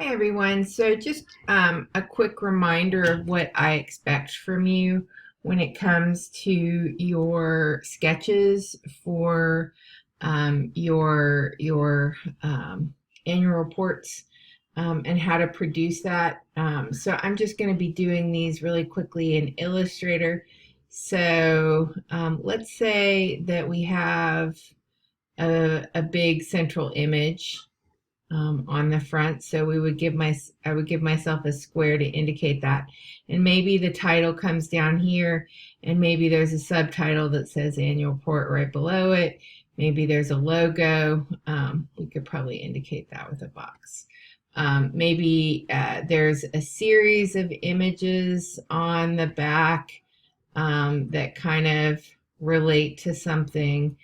Hi everyone. So just a quick reminder of what I expect from you when it comes to your sketches for your annual reports and how to produce that. So I'm just going to be doing these really quickly in Illustrator. So let's say that we have a big central image on the front. So I would give myself a square to indicate that. And maybe the title comes down here, and maybe there's a subtitle that says annual report right below it. Maybe there's a logo. We could probably indicate that with a box. Maybe there's a series of images on the back that kind of relate to something.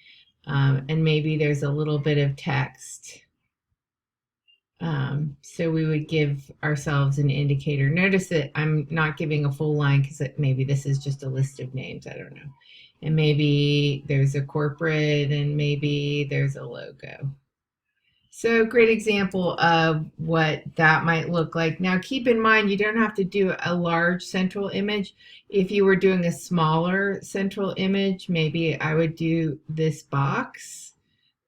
And maybe there's a little bit of text. So we would give ourselves an indicator. Notice that I'm not giving a full line because maybe this is just a list of names. I don't know. And maybe there's a corporate and maybe there's a logo. So great example of what that might look like. Now keep in mind, you don't have to do a large central image. If you were doing a smaller central image, maybe I would do this box.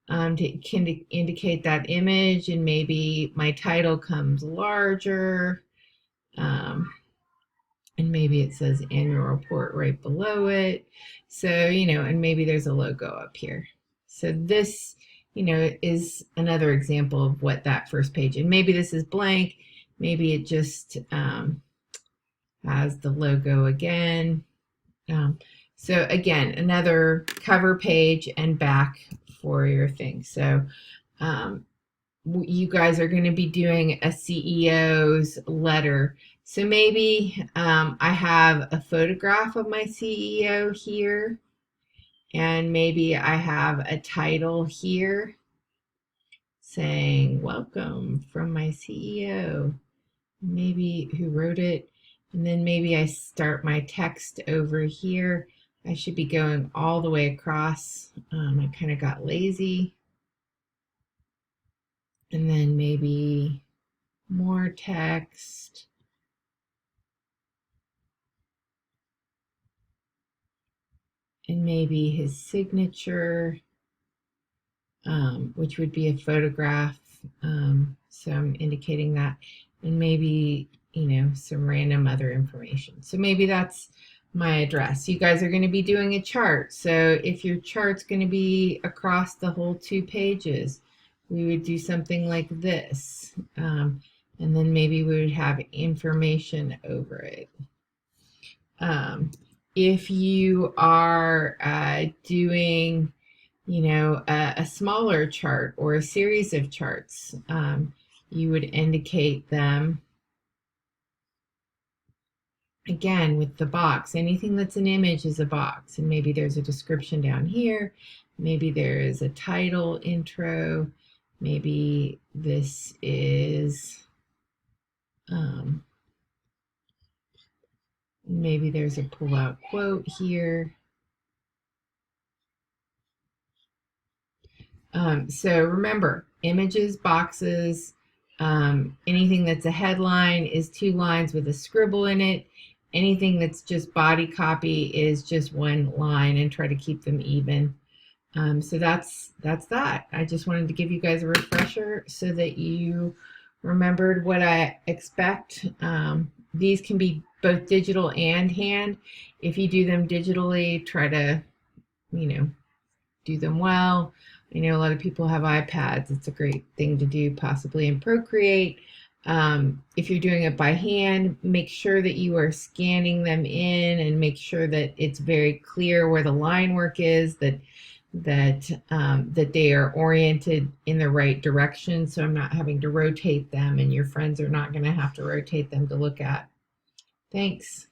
To indicate that image, and maybe my title comes larger, and maybe it says annual report right below it. So, and maybe there's a logo up here. So this, is another example of what that first page, and maybe this is blank, maybe it just has the logo again. So again, another cover page and back for your thing. So you guys are going to be doing a CEO's letter. So maybe I have a photograph of my CEO here, and maybe I have a title here saying welcome from my CEO, maybe who wrote it, and then maybe I start my text over here. I should be going all the way across. I kind of got lazy. And then maybe more text. And maybe his signature, which would be a photograph. So I'm indicating that. And maybe, some random other information. So maybe that's my address. You guys are going to be doing a chart. So if your chart's going to be across the whole 2 pages, we would do something like this. And then maybe we would have information over it. If you are doing, a smaller chart or a series of charts, you would indicate them again with the box. Anything that's an image is a box, and maybe there's a description down here, maybe there is a title, intro, maybe this is maybe there's a pull-out quote here. So remember, images, boxes, anything that's a headline is 2 lines with a scribble in it. Anything that's just body copy is just 1 line, and try to keep them even. So that's that. I just wanted to give you guys a refresher so that you remembered what I expect. These can be both digital and hand. If you do them digitally, try to, do them well. I know a lot of people have iPads. It's a great thing to do, possibly in Procreate. If you're doing it by hand, make sure that you are scanning them in, and make sure that it's very clear where the line work is, that they are oriented in the right direction, so I'm not having to rotate them, and your friends are not going to have to rotate them to look at. Thanks.